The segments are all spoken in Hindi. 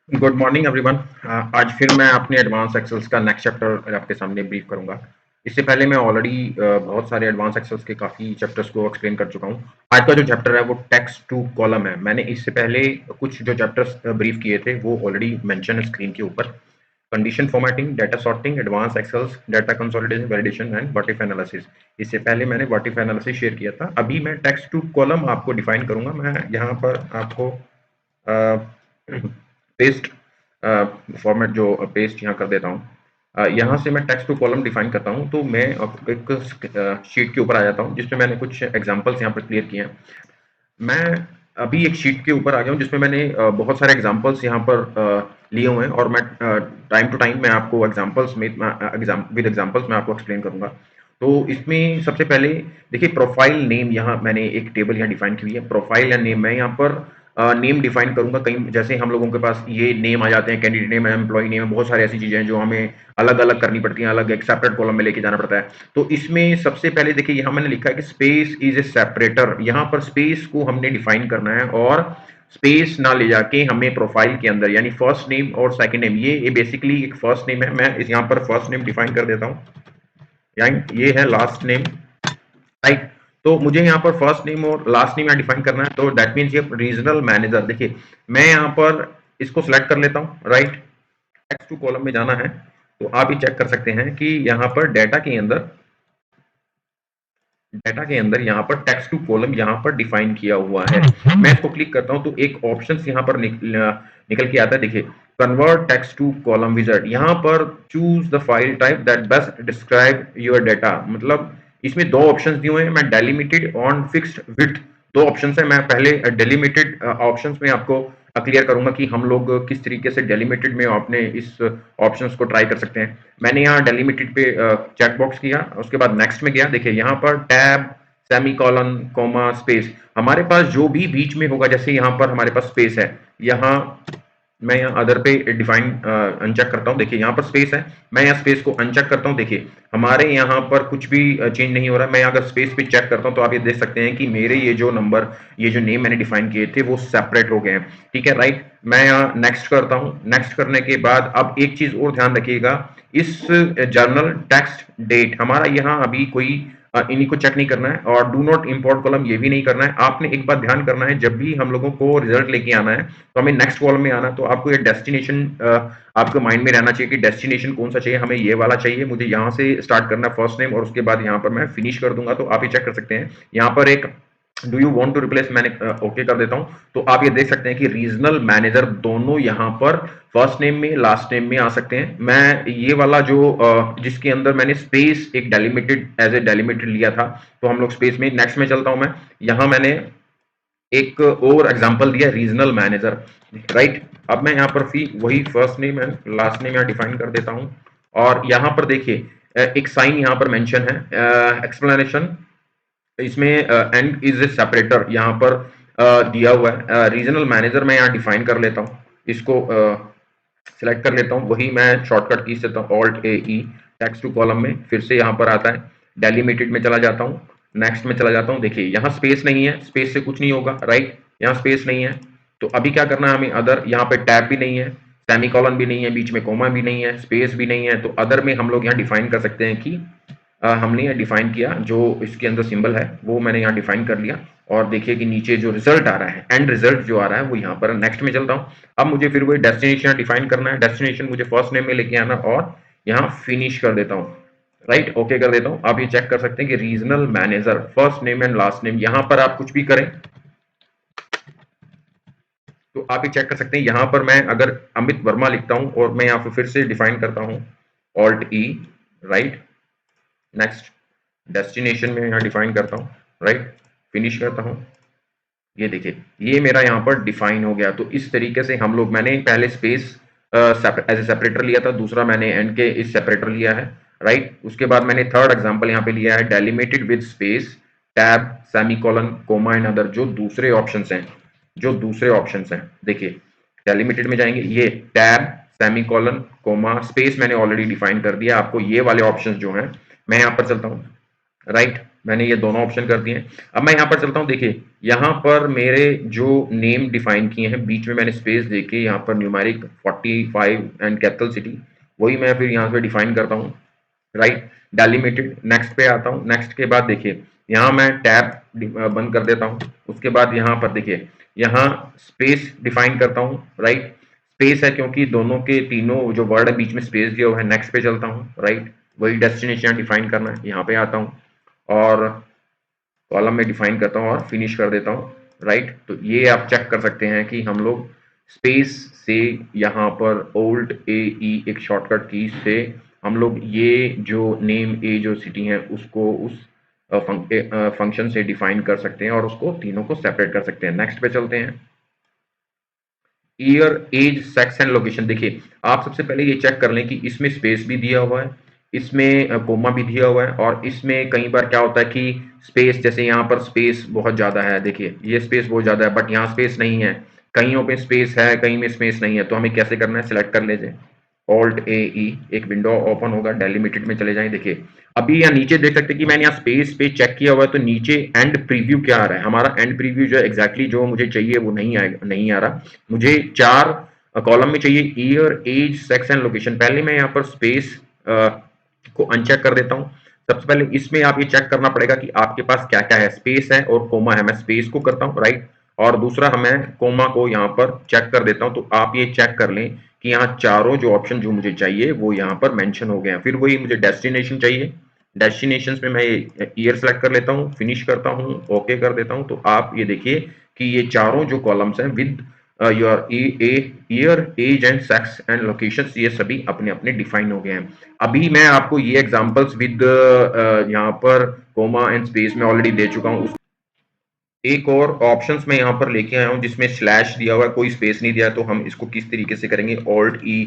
Good morning everyone. आज फिर मैं अपने एडवांस एक्सेल्स का नेक्स्ट चैप्टर आपके सामने ब्रीफ करूंगा। इससे पहले मैं ऑलरेडी बहुत सारे एडवांस एक्सेल्स के काफ़ी चैप्टर्स को एक्सप्लेन कर चुका हूं। आज का जो चैप्टर है वो टेक्स्ट टू कॉलम है। मैंने इससे पहले कुछ जो चैप्टर्स ब्रीफ किए थे वो ऑलरेडी मेंशन है स्क्रीन के ऊपर। Condition formatting, data sorting, advance excels, data consolidation, validation and what if analysis. इससे पहले मैंने व्हाट इफ एनालिसिस शेयर किया था। अभी मैं टेक्स्ट टू कॉलम आपको डिफाइन करूंगा। मैं यहाँ पर आपको पेस्ट फॉर्मेट जो पेस्ट यहाँ कर देता हूँ। यहाँ से मैं टेक्स्ट टू कॉलम डिफाइन करता हूँ। तो मैं एक शीट के ऊपर आ जाता हूँ जिसमें मैंने कुछ एग्जांपल्स यहाँ पर क्लियर किए हैं। मैं अभी एक शीट के ऊपर आ गया हूँ जिसमें मैंने बहुत सारे एग्जांपल्स यहाँ पर लिए हुए हैं और मैं टाइम टू टाइम मैं आपको एग्जांपल्स में विद एग्जांपल्स मैं आपको एक्सप्लेन करूंगा। तो इसमें सबसे पहले देखिए, प्रोफाइल नेम यहाँ मैंने एक टेबल यहाँ डिफाइन की हुई है। प्रोफाइल या नेम, मैं यहाँ पर नेम डिफाइन करूंगा। कहीं जैसे हम लोगों के पास ये नेम आ जाते हैं, कैंडिडेट नेम है, एम्प्लॉय नेम है, बहुत सारी ऐसी चीजें हैं जो हमें अलग अलग करनी पड़ती हैं, अलग एक सेपरेट कॉलम में लेके जाना पड़ता है। तो इसमें सबसे पहले देखिए, यहाँ मैंने लिखा है कि स्पेस इज ए सेपरेटर। यहाँ पर स्पेस को हमने डिफाइन करना है और स्पेस ना ले जाके हमें प्रोफाइल के अंदर, यानी फर्स्ट नेम और सेकंड नेम, ये बेसिकली एक फर्स्ट नेम है। मैं इस यहाँ पर फर्स्ट नेम डिफाइन कर देता हूँ, यानी ये है लास्ट नेम, राइट। तो मुझे यहाँ पर फर्स्ट नेम और लास्ट नेम यहाँ डिफाइन करना है। तो दैट मीन्स ये रीजनल मैनेजर। देखिए, मैं यहाँ पर इसको सिलेक्ट कर लेता हूँ, राइट। टेक्स्ट टू कॉलम में जाना है तो आप ये चेक कर सकते हैं कि यहाँ पर डाटा के अंदर यहाँ पर टेक्स्ट टू कॉलम यहाँ पर डिफाइन किया हुआ है। मैं इसको क्लिक करता हूँ तो एक ऑप्शन यहाँ पर निकल के आता है। देखिए, convert text to column wizard. यहाँ पर choose the file type that best describe your data. मतलब इसमें दो ऑप्शंस दिए हुए हैं। मैं डेलिमिटेड ऑन फिक्स्ड विड्थ, दो ऑप्शंस है। मैं पहले डेलिमिटेड ऑप्शंस में आपको क्लियर करूंगा कि हम लोग किस तरीके से डेलिमिटेड में अपने इस ऑप्शंस को ट्राई कर सकते हैं। मैंने यहाँ डेलिमिटेड पे चेक बॉक्स किया, उसके बाद नेक्स्ट में गया। देखिए, यहाँ पर tab, semicolon, comma, space, हमारे पास जो भी बीच में होगा, जैसे यहाँ पर हमारे पास स्पेस है, यहाँ मैं यहाँ अदर पे डिफाइन अनचेक करता हूँ। देखिए, यहाँ पर स्पेस है, मैं यहाँ स्पेस को अनचेक करता हूँ। देखिए, हमारे यहाँ पर कुछ भी चेंज नहीं हो रहा है। मैं अगर स्पेस पे चेक करता हूँ तो आप ये देख सकते हैं कि मेरे ये जो नंबर, ये जो नेम मैंने डिफाइन किए थे वो सेपरेट हो गए हैं। ठीक है, राइट। मैं यहाँ नेक्स्ट करता हूँ। नेक्स्ट करने के बाद अब एक चीज और ध्यान रखिएगा, इस जर्नल टेक्स्ट डेट हमारा यहाँ अभी कोई इन्हीं को चेक नहीं करना है और डू नॉट इंपोर्ट कॉलम ये भी नहीं करना है। आपने एक बात ध्यान करना है, जब भी हम लोगों को रिजल्ट लेके आना है तो हमें नेक्स्ट कॉलम में आना है। तो आपको ये डेस्टिनेशन आपके माइंड में रहना चाहिए कि डेस्टिनेशन कौन सा चाहिए। हमें ये वाला चाहिए, मुझे यहाँ से स्टार्ट करना है फर्स्ट नेम और उसके बाद यहाँ पर मैं फिनिश कर दूंगा। तो आप ये चेक कर सकते हैं, यहाँ पर एक do you want to replace मैंने ओके कर देता हूं। तो आप ये देख सकते हैं कि रीजनल मैनेजर दोनों यहां पर फर्स्ट नेम में, लास्ट नेम में आ सकते हैं। मैं ये वाला जो जिसके अंदर मैंने स्पेस एक डेलिमिटेड एज ए डेलिमिटेड लिया था, तो हम लोग स्पेस में नेक्स्ट में चलता हूं। मैं यहां मैंने एक और एग्जांपल दिया, रीजनल मैनेजर, राइट। अब मैं यहाँ पर वही first name and last name यहाँ डिफाइन कर देता हूँ और यहाँ पर देखिए एक साइन यहाँ पर मेंशन है, एक्सप्लेनेशन, इसमें एंड इज ए सेपरेटर यहाँ पर दिया हुआ है। रीजनल मैनेजर मैं यहाँ डिफाइन कर लेता हूँ, इसको सिलेक्ट कर लेता हूँ। वही मैं शॉर्टकट की से alt A E, text to column में फिर से यहाँ पर आता है, डेलिमिटेड में चला जाता हूँ, नेक्स्ट में चला जाता हूँ। देखिए, यहाँ स्पेस नहीं है, स्पेस से कुछ नहीं होगा, राइट। यहाँ स्पेस नहीं है तो अभी क्या करना है हमें, अदर, यहाँ पे टैब भी नहीं है, सेमी कॉलन भी नहीं है, बीच में कोमा भी नहीं है, स्पेस भी नहीं है। तो अदर में हम लोग यहाँ डिफाइन कर सकते हैं कि हमने यहाँ डिफाइन किया, जो इसके अंदर सिंबल है वो मैंने यहाँ डिफाइन कर लिया। और देखिए कि नीचे जो रिजल्ट आ रहा है, एंड रिजल्ट जो आ रहा है वो यहाँ पर नेक्स्ट में चलता हूँ। अब मुझे फिर वही डेस्टिनेशन डिफाइन करना है। डेस्टिनेशन मुझे फर्स्ट नेम में लेके आना और यहाँ फिनिश कर देता हूँ, राइट, ओके कर देता हूँ। आप ये चेक कर सकते हैं कि regional manager first name and last name, यहाँ पर आप कुछ भी करें तो आप ये चेक कर सकते हैं। यहाँ पर मैं अगर अमित वर्मा लिखता हूँ और मैं यहाँ पर फिर से डिफाइन करता हूँ ऑल्ट ई, राइट, नेक्स्ट, डेस्टिनेशन में यहाँ डिफाइन करता हूँ, राइट, फिनिश करता हूँ। ये देखिए, ये मेरा यहाँ पर डिफाइन हो गया। तो इस तरीके से हम लोग, मैंने पहले स्पेस एज ए सेपरेटर लिया था, दूसरा मैंने एंड के इस सेपरेटर लिया है, राइट। उसके बाद मैंने थर्ड एग्जांपल यहाँ पे लिया है, delimited with space, tab, semicolon, comma and other, जो दूसरे ऑप्शंस हैं, जो दूसरे ऑप्शंस हैं। देखिए, डेलिमिटेड में जाएंगे, ये टैब, सेमीकोलन, कोमा, स्पेस मैंने ऑलरेडी डिफाइन कर दिया। आपको ये वाले ऑप्शंस जो हैं, मैं यहाँ पर चलता हूँ, राइट, मैंने ये दोनों ऑप्शन कर दिए हैं। अब मैं यहाँ पर चलता हूँ, देखिए यहाँ पर मेरे जो नेम डिफाइन किए हैं बीच में मैंने स्पेस देके यहाँ पर न्यूमेरिक 45 एंड कैपिटल सिटी, वही मैं फिर यहाँ पे डिफाइन करता हूँ, राइट, डेलिमिटेड। नेक्स्ट पे आता हूँ, नेक्स्ट के बाद देखिए यहाँ मैं टैब बंद कर देता हूँ। उसके बाद यहाँ पर देखिए यहाँ स्पेस डिफाइन करता हूँ, राइट, स्पेस है क्योंकि दोनों के तीनों जो वर्ड है बीच में स्पेस दिया हुआ है। नेक्स्ट पे चलता हूँ, राइट, वही डेस्टिनेशन डिफाइन करना है, यहाँ पे आता हूँ और कॉलम में डिफाइन करता हूँ और फिनिश कर देता हूँ, राइट। तो ये आप चेक कर सकते हैं कि हम लोग स्पेस से यहाँ पर ओल्ड ए ई एक शॉर्टकट की से हम लोग ये जो नेम ए जो सिटी है उसको उस फंक्शन से डिफाइन कर सकते हैं और उसको तीनों को सेपरेट कर सकते हैं। नेक्स्ट पे चलते हैं, year, age, sex and location. देखिए आप सबसे पहले ये चेक कर लें कि इसमें स्पेस भी दिया हुआ है, इसमें कोमा भी दिया हुआ है, और इसमें कई बार क्या होता है कि स्पेस, जैसे यहाँ पर स्पेस बहुत ज़्यादा है, देखिए ये स्पेस बहुत ज़्यादा है बट यहाँ स्पेस नहीं है, कहीं पे स्पेस है कहीं में स्पेस नहीं है। तो हमें कैसे करना है, सिलेक्ट कर लीजिए ऑल्ट ए ई, एक विंडो ओपन होगा, डेलिमिटेड में चले जाएं। देखिए अभी यहाँ नीचे देख सकते हैं कि मैंने यहाँ स्पेस पे चेक किया हुआ है, तो नीचे एंड प्रीव्यू क्या आ रहा है, हमारा एंड प्रीव्यू जो है एग्जैक्टली जो मुझे चाहिए वो नहीं आएगा, नहीं आ रहा। मुझे 4 कॉलम में चाहिए, year, age, sex and location. पहले मैं यहाँ पर स्पेस को अनचेक कर देता हूँ। सबसे पहले इसमें आप ये चेक करना पड़ेगा कि आपके पास क्या क्या है, स्पेस है और कोमा है। मैं स्पेस को करता हूँ, राइट, और दूसरा हमें कोमा को यहाँ पर चेक कर देता हूँ। तो आप ये चेक कर लें कि यहाँ चारों जो ऑप्शन जो मुझे चाहिए वो यहाँ पर मेंशन हो गए हैं। फिर वही मुझे डेस्टिनेशन चाहिए, डेस्टिनेशन में मैं ईयर सेलेक्ट कर लेता हूँ, फिनिश करता हूँ, ओके कर देता हूँ। तो आप ये देखिए कि ये चारों जो कॉलम्स हैं with your year, age and sex and locations, ये सभी अपने अपने डिफाइन हो गए हैं। अभी मैं आपको ये एग्जांपल्स विद यहाँ पर कोमा एंड स्पेस में ऑलरेडी दे चुका हूँ। एक और ऑप्शंस मैं यहाँ पर लेके आया हूँ जिसमें स्लैश दिया हुआ है, कोई स्पेस नहीं दिया, तो हम इसको किस तरीके से करेंगे, ऑल्ट ई,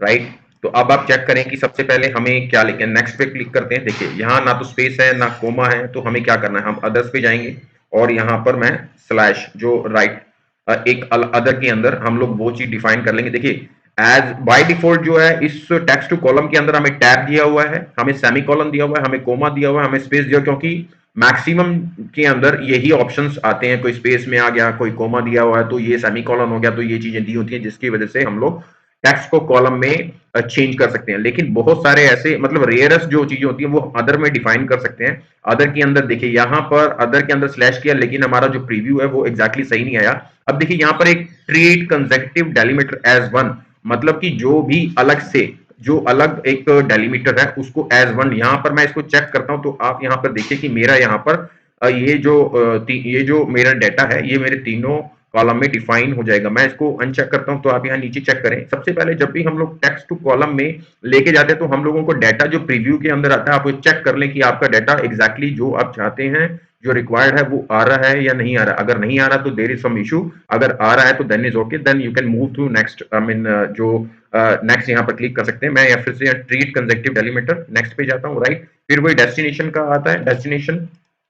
राइट। तो अब आप चेक करें कि सबसे पहले हमें क्या लिखें, नेक्स्ट पे क्लिक करते हैं। देखिए यहाँ ना तो स्पेस है ना कोमा है, तो हमें क्या करना है, हम अदर्स पे जाएंगे और यहाँ पर मैं स्लैश जो राइट एक अदर के अंदर हम लोग वो चीज डिफाइन कर लेंगे। देखिए एज बाय डिफॉल्ट जो है इस टेक्स्ट टू कॉलम के अंदर हमें टैब दिया हुआ है, हमें सेमी कॉलन दिया हुआ है, हमें कोमा दिया हुआ है, हमें स्पेस दिया, क्योंकि मैक्सिमम के अंदर यही ऑप्शंस आते हैं, कोई स्पेस में आ गया, कोई कोमा दिया हुआ है, तो ये सेमी कॉलन हो गया, तो ये चीजें दी होती हैं जिसकी वजह से हम लोग टेक्स्ट को कॉलम में चेंज कर सकते हैं। लेकिन बहुत सारे ऐसे मतलब रेयरेस्ट जो चीजें होती हैं वो अदर में डिफाइन कर सकते हैं। अदर के अंदर देखिए यहाँ पर अदर के अंदर स्लैश किया, लेकिन हमारा जो प्रीव्यू है वो एग्जैक्टली सही नहीं आया। अब देखिए यहाँ पर एक treat consecutive delimiter as one, मतलब कि जो भी अलग से जो अलग एक डेलीमीटर है उसको एज वन, यहाँ पर मैं इसको चेक करता हूं। तो आप यहाँ पर देखिए कि मेरा यहाँ पर ये जो मेरा डाटा है ये मेरे तीनों कॉलम में डिफाइन हो जाएगा। मैं इसको अनचेक करता हूं, तो आप यहाँ नीचे चेक करें। सबसे पहले जब भी हम लोग टेक्स्ट टू कॉलम में लेके जाते हैं तो हम लोगों को डाटा जो प्रीव्यू के अंदर आता है, आप चेक कर लें कि आपका डाटा एग्जैक्टली जो आप चाहते हैं जो रिक्वायर्ड है वो आ रहा है या नहीं आ रहा। अगर नहीं आ रहा तो देयर इज सम इशू, अगर आ रहा है तो then is okay, then you can move to next. I mean जो नेक्स्ट यहाँ पर क्लिक कर सकते हैं। मैं या फिर से ट्रीट कंसेक्टिव डेलीमीटर, नेक्स्ट पे जाता हूँ, राइट। फिर वही डेस्टिनेशन का आता है, डेस्टिनेशन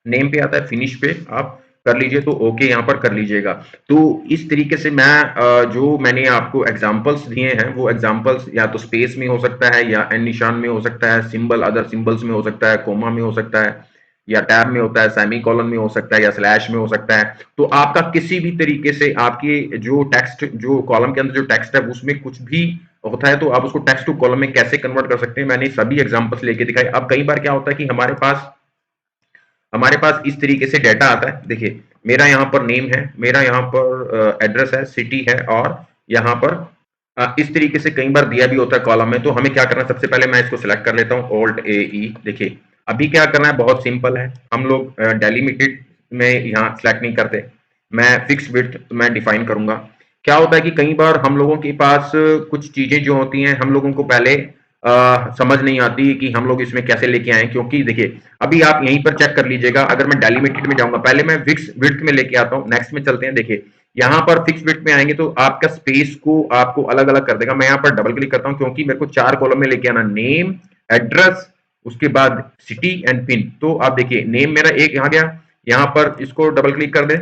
नेम पे आता है, फिनिश पे आप कर लीजिए, तो ओके यहाँ पर कर लीजिएगा। तो इस तरीके से मैं जो मैंने आपको एग्जांपल्स दिए हैं वो एग्जांपल्स या तो स्पेस में हो सकता है या एन निशान में हो सकता है, सिंबल अदर सिंबल्स में हो सकता है, कोमा में हो सकता है या टैब में होता है, सेमी कॉलन में हो सकता है या स्लैश में हो सकता है। तो आपका किसी भी तरीके से आपकी जो टेक्स्ट जो कॉलम के अंदर जो टेक्स्ट है उसमें कुछ भी होता है तो आप उसको टेक्स्ट टू कॉलम में कैसे कन्वर्ट कर सकते हैं, मैंने सभी एग्जांपल्स लेके दिखाए। अब कई बार क्या होता है कि हमारे पास इस तरीके से डेटा आता है। देखिए मेरा यहाँ पर नेम है, मेरा यहाँ पर एड्रेस है, सिटी है, और यहाँ पर इस तरीके से कई बार दिया भी होता है कॉलम में। तो हमें क्या करना है, सबसे पहले मैं इसको सिलेक्ट कर लेता हूँ, ऑल्ट ए ई। देखिए अभी क्या करना है, बहुत सिंपल है, हम लोग डेलीमिटेड में यहाँ सिलेक्ट नहीं करते, मैं फिक्स विड्थ मैं डिफाइन करूंगा। क्या होता है कि कई बार हम लोगों के पास कुछ चीजें जो होती हैं हम लोगों को पहले समझ नहीं आती कि हम लोग इसमें कैसे लेके आए, क्योंकि देखिए अभी आप यहीं पर चेक कर लीजिएगा। अगर मैं डेलीमिटेड में जाऊंगा, पहले मैं फिक्स विड्थ में लेके आता हूँ, नेक्स्ट में चलते हैं। देखिए यहाँ पर फिक्स विड्थ में आएंगे तो आपका स्पेस को आपको अलग अलग कर देगा। मैं यहाँ पर डबल क्लिक करता हूँ क्योंकि मेरे को 4 कॉलम में लेके आना, नेम, एड्रेस, उसके बाद सिटी एंड पिन। तो आप देखिए नेम मेरा एक यहाँ गया, यहाँ पर इसको डबल क्लिक कर दे,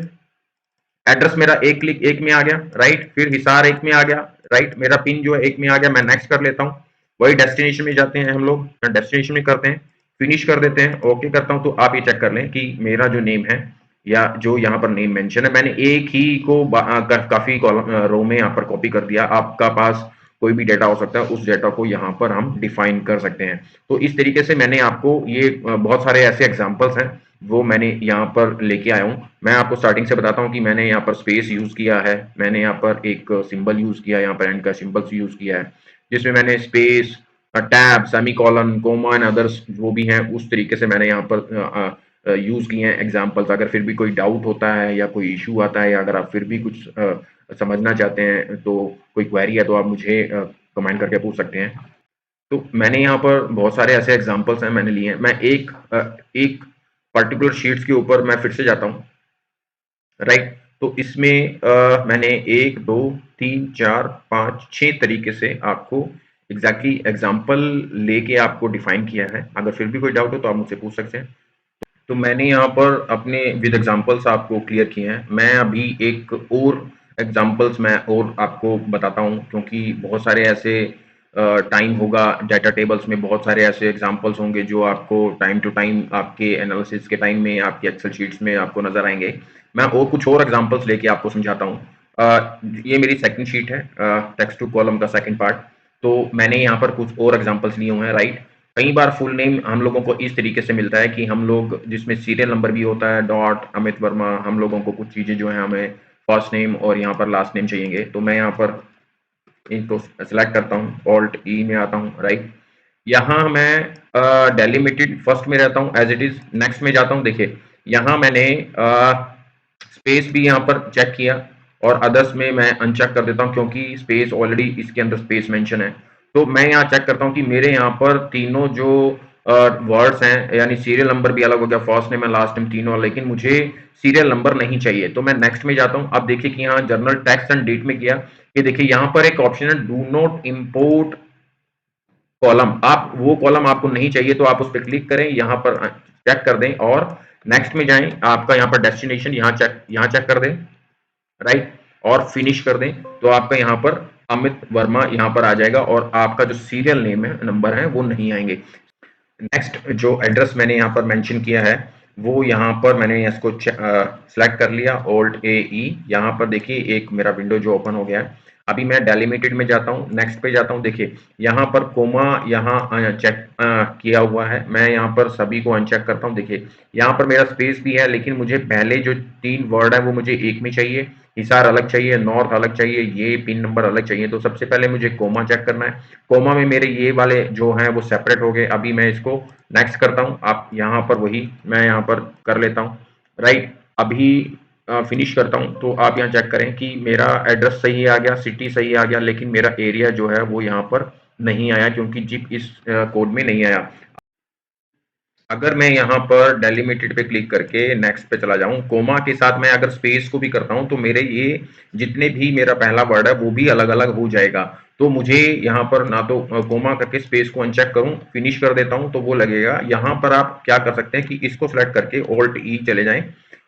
एड्रेस मेरा एक में आ गया, राइट, फिर हिसार एक में आ गया, राइट, मेरा पिन जो है एक में आ गया। मैं नेक्स्ट कर लेता हूँ। वही डेस्टिनेशन में जाते हैं हम लोग, डेस्टिनेशन में करते हैं, फिनिश कर देते हैं, ओके करता हूं, तो आप ये चेक कर लें कि मेरा जो नेम है या जो यहाँ पर नेम मेंशन है, मैंने एक ही को काफी कॉलम रो में यहाँ पर कॉपी कर दिया। आपका पास कोई भी डेटा हो सकता है, उस डेटा को यहाँ पर हम डिफाइन कर सकते हैं। तो इस तरीके से मैंने आपको ये बहुत सारे ऐसे एग्जांपल्स हैं वो मैंने यहाँ पर लेके आया हूँ। मैं आपको स्टार्टिंग से बताता हूँ कि मैंने यहाँ पर स्पेस यूज किया है, मैंने यहाँ पर एक सिंबल यूज किया है, यहाँ पर एंड का सिंबल्स यूज किया है, जिसमें मैंने space, tab, semicolon, comma and others वो भी हैं, उस तरीके से मैंने यहाँ पर यूज किए हैं एग्जाम्पल्स। अगर फिर भी कोई डाउट होता है या कोई इशू आता है या अगर आप फिर भी कुछ समझना चाहते हैं, तो कोई क्वेरी है, तो आप मुझे कमेंट करके पूछ सकते हैं। तो मैंने यहाँ पर बहुत सारे ऐसे एग्जाम्पल्स हैं मैंने लिए हैं। मैं एक पर्टिकुलर शीट्स के ऊपर मैं फिर से जाता हूँ, राइट। तो इसमें मैंने 1 2 3 4 5 6 तरीके से आपको एग्जैक्टली एग्जाम्पल लेके आपको डिफाइन किया है। अगर फिर भी कोई डाउट हो तो आप मुझसे पूछ सकते हैं। तो मैंने यहाँ पर अपने विद एग्जांपल्स आपको क्लियर किए हैं। मैं अभी एक और एग्जांपल्स मैं और आपको बताता हूँ, क्योंकि बहुत सारे ऐसे टाइम होगा डाटा टेबल्स में, बहुत सारे ऐसे एग्जांपल्स होंगे जो आपको टाइम टू टाइम आपके एनालिसिस के टाइम में आपके एक्सेल शीट्स में आपको नजर आएंगे। मैं और कुछ और एग्जांपल्स लेके आपको समझाता हूँ। ये मेरी सेकंड शीट है, टेक्स्ट टू कॉलम का सेकंड पार्ट। तो मैंने यहाँ पर कुछ और एग्जांपल्स लिए हुए हैं, राइट। कई बार फुल नेम हम लोगों को इस तरीके से मिलता है कि हम लोग जिसमें सीरियल नंबर भी होता है, डॉट अमित वर्मा, हम लोगों को कुछ चीज़ें जो है हमें फर्स्ट नेम और यहाँ पर लास्ट नेम चाहिए। तो मैं यहाँ पर इनको सेलेक्ट करता हूँ, ऑल्ट ई में आता हूँ, राइट। यहाँ मैं डेलिमिटेड फर्स्ट में रहता हूँ एज इट इज। नेक्स्ट में जाता हूँ, देखिए यहाँ मैंने स्पेस भी यहाँ पर चेक किया और अदर्स में मैं अनचेक कर देता हूँ, क्योंकि स्पेस ऑलरेडी इसके अंदर स्पेस मेंशन है। तो मैं यहाँ चेक करता हूँ कि मेरे यहाँ पर तीनों जो वर्ड्स हैं, यानी सीरियल नंबर भी अलग हो गया, फर्स्ट नेम है लास्ट नेम तीनों, लेकिन मुझे सीरियल नंबर नहीं चाहिए। तो मैं नेक्स्ट में जाता हूँ। अब देखिए कि यहाँ जर्नल टेक्स्ट एंड डेट में किया, ये देखिए यहाँ पर एक ऑप्शन है, डू नॉट इंपोर्ट कॉलम। आप वो कॉलम आपको नहीं चाहिए तो आप उस पर क्लिक करें, यहाँ पर चेक कर दें और नेक्स्ट में जाएं। आपका यहाँ पर डेस्टिनेशन यहाँ चेक कर दें, राइट, और फिनिश कर दें। तो आपका यहाँ पर अमित वर्मा यहाँ पर आ जाएगा और आपका जो सीरियल नेम है, नंबर है, वो नहीं आएंगे। नेक्स्ट जो एड्रेस मैंने यहाँ पर मेंशन किया है, वो यहाँ पर मैंने इसको सेलेक्ट कर लिया, ऑल्ट ए ई। यहाँ पर देखिए एक मेरा विंडो जो ओपन हो गया है। अभी मैं डेलिमिटेड में जाता हूँ, नेक्स्ट पे जाता हूँ, देखिए यहाँ पर कोमा यहाँ चेक किया हुआ है। मैं यहाँ पर सभी को अनचेक करता हूँ। देखिए यहाँ पर मेरा स्पेस भी है, लेकिन मुझे पहले जो 3 वर्ड है वो मुझे एक में चाहिए। हिसार अलग चाहिए, नॉर्थ अलग चाहिए, ये पिन नंबर अलग चाहिए। तो सबसे पहले मुझे कोमा चेक करना है। कोमा में मेरे ये वाले जो हैं वो सेपरेट हो गए। अभी मैं इसको नेक्स्ट करता हूँ। आप यहाँ पर वही मैं यहाँ पर कर लेता हूँ, राइट। अभी फिनिश करता हूँ। तो आप यहाँ चेक करें कि मेरा एड्रेस सही आ गया, सिटी सही आ गया, लेकिन मेरा एरिया जो है वो यहाँ पर नहीं आया, क्योंकि जिप इस कोड में नहीं आया। अगर मैं यहाँ पर डेलिमिटेड पे क्लिक करके नेक्स्ट पे चला जाऊं, कोमा के साथ मैं अगर स्पेस को भी करता हूं, तो मेरे ये जितने भी मेरा पहला वर्ड है वो भी अलग अलग हो जाएगा। तो मुझे यहाँ पर ना तो कोमा करके स्पेस को अनचेक करूं, फिनिश कर देता हूं तो वो लगेगा। यहाँ पर आप क्या कर सकते हैं कि इसको सिलेक्ट करके ऑल्ट ई चले जाएं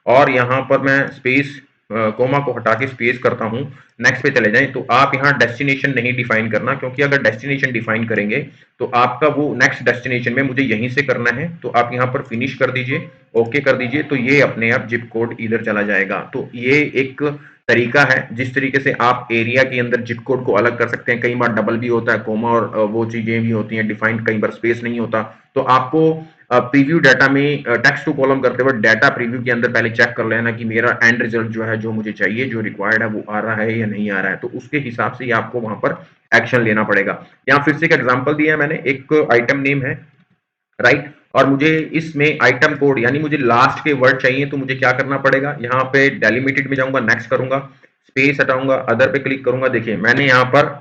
और यहाँ पर मैं स्पेस कोमा को हटा के स्पेस करता हूँ, नेक्स्ट पे चले जाएं। तो आप यहाँ डेस्टिनेशन नहीं डिफाइन करना, क्योंकि अगर डेस्टिनेशन डिफाइन करेंगे तो आपका वो नेक्स्ट डेस्टिनेशन में मुझे यहीं से करना है। तो आप यहाँ पर फिनिश कर दीजिए, ओके कर दीजिए, तो ये अपने आप जिप कोड इधर चला जाएगा। तो ये एक तरीका है जिस तरीके से आप एरिया के अंदर जिप कोड को अलग कर सकते हैं। कई बार डबल भी होता है कोमा और वो चीजें भी होती हैं डिफाइंड, कई बार स्पेस नहीं होता। तो आपको प्रीव्यू डाटा में टेक्स्ट टू कॉलम करते हुए डाटा प्रीव्यू के अंदर पहले चेक कर लेना कि मेरा एंड रिजल्ट जो है, जो मुझे चाहिए, जो रिक्वायर्ड है, वो आ रहा है या नहीं आ रहा है। तो उसके हिसाब से आपको वहां पर एक्शन लेना पड़ेगा। यहाँ फिर से एक एग्जांपल दिया है मैंने, एक आइटम नेम है, राइट, और मुझे इसमें आइटम कोड यानी मुझे लास्ट के वर्ड चाहिए। तो मुझे क्या करना पड़ेगा, यहाँ पे डेलिमिटेड में जाऊंगा, नेक्स्ट करूंगा, स्पेस हटाऊंगा, अदर पे क्लिक करूंगा। देखिए मैंने यहाँ पर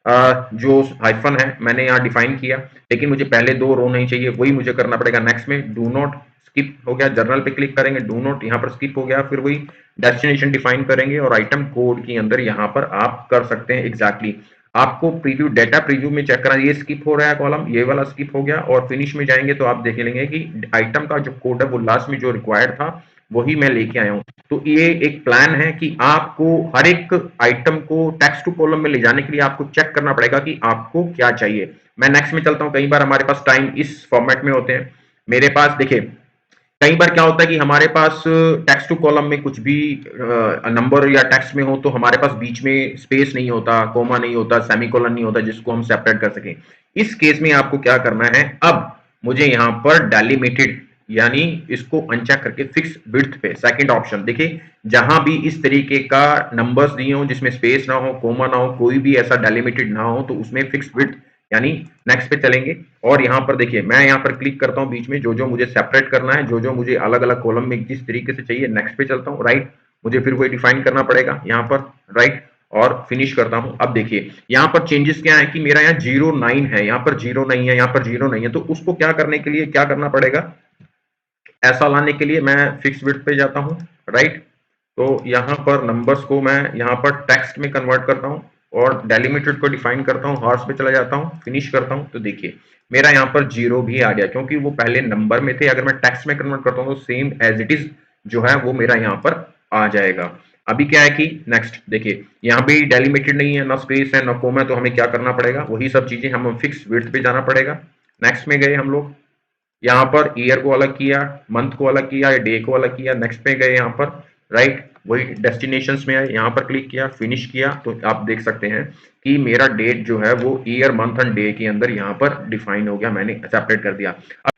जो हाइफन है मैंने यहाँ डिफाइन किया, लेकिन मुझे पहले 2 रो नहीं चाहिए, वही मुझे करना पड़ेगा। नेक्स्ट में डू नॉट स्किप हो गया, जर्नल पे क्लिक करेंगे, डू नॉट यहाँ पर स्किप हो गया, फिर वही डेस्टिनेशन डिफाइन करेंगे और आइटम कोड के अंदर यहाँ पर आप कर सकते हैं एग्जैक्टली। आपको प्रीव्यू डाटा प्रीव्यू में चेक करना, ये स्किप हो रहा है कॉलम, ये वाला स्किप हो गया, और फिनिश में जाएंगे तो आप देख लेंगे कि आइटम का जो कोड है वो लास्ट में जो रिक्वायर्ड था वही मैं लेके आया हूँ। तो ये एक प्लान है कि आपको हर एक आइटम को टेक्स्ट टू कॉलम में ले जाने के लिए आपको चेक करना पड़ेगा कि आपको क्या चाहिए। मैं नेक्स्ट में चलता हूँ। कई बार हमारे पास टाइम इस फॉर्मेट में होते हैं, मेरे पास देखिए, कई बार क्या होता है कि हमारे पास टेक्स्ट टू कॉलम में कुछ भी नंबर या टेक्स्ट में हो तो हमारे पास बीच में स्पेस नहीं होता, कोमा नहीं होता, सेमीकोलन नहीं होता जिसको हम सेपरेट कर सकें। इस केस में आपको क्या करना है, अब मुझे यहाँ पर डेलिमिटेड यानी इसको अनचेक करके फिक्स विड्थ पे सेकंड ऑप्शन देखिए, जहां भी इस तरीके का नंबर्स दिए हो जिसमें स्पेस ना हो, कोमा ना हो, कोई भी ऐसा डेलिमिटेड ना हो, तो उसमें फिक्स विड्थ यानी नेक्स्ट पे चलेंगे। और यहाँ पर देखिए, मैं यहाँ पर क्लिक करता हूँ बीच में, जो जो मुझे सेपरेट करना है, जो जो मुझे अलग अलग कॉलम में जिस तरीके से चाहिए, नेक्स्ट पे चलता हूँ, राइट। मुझे फिर वही डिफाइन करना पड़ेगा यहाँ पर, राइट, और फिनिश करता हूँ। अब देखिए यहाँ पर चेंजेस क्या है कि मेरा यहाँ 09 है, यहाँ पर 0 नहीं है, यहाँ पर 0 नहीं है, तो उसको क्या करने के लिए क्या करना पड़ेगा, ऐसा लाने के लिए मैं फिक्स विड्थ पे जाता हूँ, राइट। तो यहाँ पर नंबर्स को मैं यहाँ पर टेक्स्ट में कन्वर्ट करता हूँ और डेलिमिटेड को डिफाइन करता हूँ, हॉर्स पे चला जाता हूँ, फिनिश करता हूँ। तो देखिए मेरा यहाँ पर 0 भी आ गया क्योंकि वो पहले नंबर में थे। अगर मैं टेक्स्ट में कन्वर्ट करता हूँ तो सेम एज इट इज जो है वो मेरा यहाँ पर आ जाएगा। अभी क्या है कि नेक्स्ट देखिए, यहाँ भी डेलिमिटेड नहीं है, ना स्पेस है, ना कोमा है, तो हमें क्या करना पड़ेगा, वही सब चीजें हम फिक्स विड्थ पे जाना पड़ेगा। नेक्स्ट में गए हम लोग, यहाँ पर ईयर को अलग किया, मंथ को अलग किया, डे को अलग किया, नेक्स्ट पे गए यहाँ पर, राइट। वही डेस्टिनेशंस में आए, यहाँ पर क्लिक किया, फिनिश किया, तो आप देख सकते हैं कि मेरा डेट जो है वो ईयर मंथ एंड डे के अंदर यहाँ पर डिफाइन हो गया, मैंने सेपरेट कर दिया। अब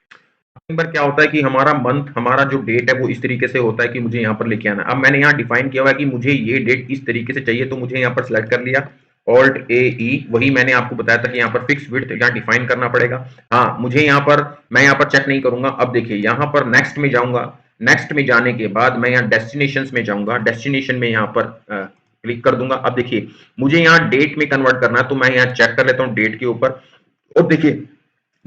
बार क्या होता है कि हमारा मंथ, हमारा जो डेट है वो इस तरीके से होता है कि मुझे यहाँ पर लेके आना। अब मैंने यहाँ डिफाइन किया हुआ है कि मुझे ये डेट इस तरीके से चाहिए, तो मुझे यहाँ पर सिलेक्ट कर लिया, ऑल्ट ए ई, वही मैंने आपको बताया था कि यहाँ पर फिक्स विड्थ यहाँ डिफाइन करना पड़ेगा। हाँ, मुझे यहाँ पर, मैं यहाँ पर चेक नहीं करूंगा। अब देखिए यहाँ पर नेक्स्ट में जाऊंगा, नेक्स्ट में जाने के बाद मैं यहाँ डेस्टिनेशन में जाऊंगा, डेस्टिनेशन में यहाँ पर क्लिक कर दूंगा। अब देखिए मुझे यहाँ डेट में कन्वर्ट करना है, तो मैं यहाँ चेक कर लेता हूँ डेट के ऊपर। और देखिए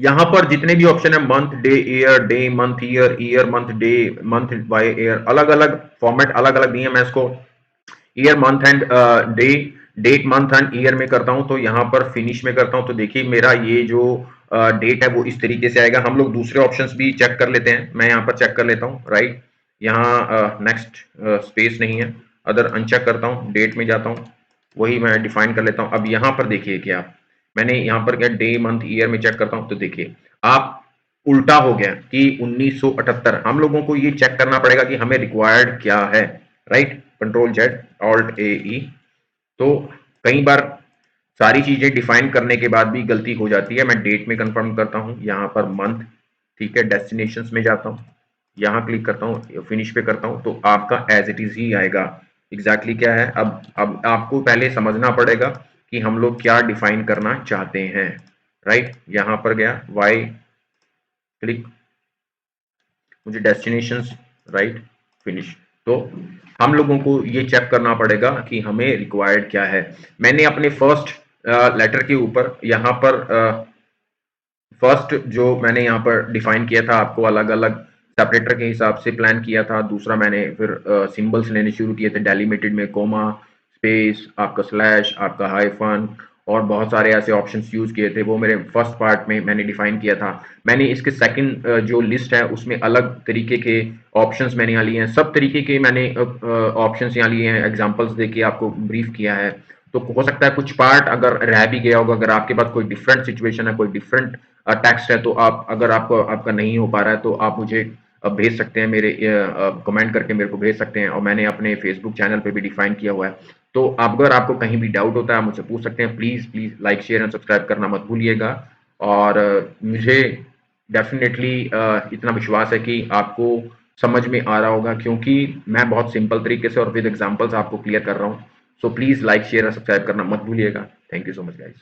यहाँ पर जितने भी ऑप्शन है, month day year, day month year, year month day, month by year, अलग अलग फॉर्मेट अलग अलग दिए। मैं इसको year month and day, date month and year में करता हूं, तो यहाँ पर फिनिश में करता हूं। तो देखिए मेरा ये जो डेट है वो इस तरीके से आएगा। हम लोग दूसरे ऑप्शंस भी चेक कर लेते हैं, मैं यहाँ पर चेक कर लेता हूँ, राइट। यहाँ नेक्स्ट स्पेस नहीं है, अदर अनचेक करता हूँ, डेट में जाता हूँ, वही मैं डिफाइन कर लेता हूँ। अब यहाँ पर देखिए क्या, मैंने यहाँ पर क्या डे मंथ ईयर में चेक करता हूँ, तो देखिए आप उल्टा हो गया कि 1978। हम लोगों को ये चेक करना पड़ेगा कि हमें रिक्वायर्ड क्या है, right. Control Z alt A ई। तो कई बार सारी चीजें डिफाइन करने के बाद भी गलती हो जाती है। मैं डेट में कंफर्म करता हूँ, यहाँ पर मंथ, ठीक है, डेस्टिनेशंस में जाता हूँ, यहाँ क्लिक करता हूँ, फिनिश पे करता हूँ, तो आपका एज इट इज ही आएगा। एग्जैक्टली क्या है, अब आपको पहले समझना पड़ेगा कि हम लोग क्या डिफाइन करना चाहते हैं, राइट। यहाँ पर गया, वाई क्लिक, मुझे डेस्टिनेशंस, राइट, फिनिश। तो हम लोगों को ये चेक करना पड़ेगा कि हमें रिक्वायर्ड क्या है। मैंने अपने फर्स्ट लेटर के ऊपर यहाँ पर फर्स्ट जो मैंने यहाँ पर डिफाइन किया था, आपको अलग अलग सेपरेटर के हिसाब से प्लान किया था। दूसरा मैंने फिर सिंबल्स लेने शुरू किए थे, डेलिमिटेड में कोमा, स्पेस, आपका स्लैश, आपका हाइफन, और बहुत सारे ऐसे ऑप्शंस यूज किए थे। वो मेरे फर्स्ट पार्ट में मैंने डिफाइन किया था। मैंने इसके सेकंड जो लिस्ट है उसमें अलग तरीके के ऑप्शंस मैंने यहाँ लिए हैं, सब तरीके के मैंने ऑप्शंस यहाँ लिए हैं, एग्जांपल्स देके आपको ब्रीफ किया है। तो हो सकता है कुछ पार्ट अगर रह भी गया होगा, अगर आपके पास कोई डिफरेंट सिचुएशन है, कोई डिफरेंट टेक्स्ट है, तो आप, अगर आपको आपका नहीं हो पा रहा है तो आप मुझे भेज सकते हैं, मेरे कमेंट करके मेरे को भेज सकते हैं, और मैंने अपने फेसबुक चैनल पे भी डिफाइन किया हुआ है। तो अगर आपको कहीं भी डाउट होता है आप मुझसे पूछ सकते हैं। Please please like share and subscribe करना मत भूलिएगा। और मुझे डेफिनेटली इतना विश्वास है कि आपको समझ में आ रहा होगा, क्योंकि मैं बहुत सिंपल तरीके से और विद एग्जांपल्स आपको क्लियर कर रहा हूँ। सो प्लीज लाइक शेयर और सब्सक्राइब करना मत भूलिएगा। Thank you so much guys.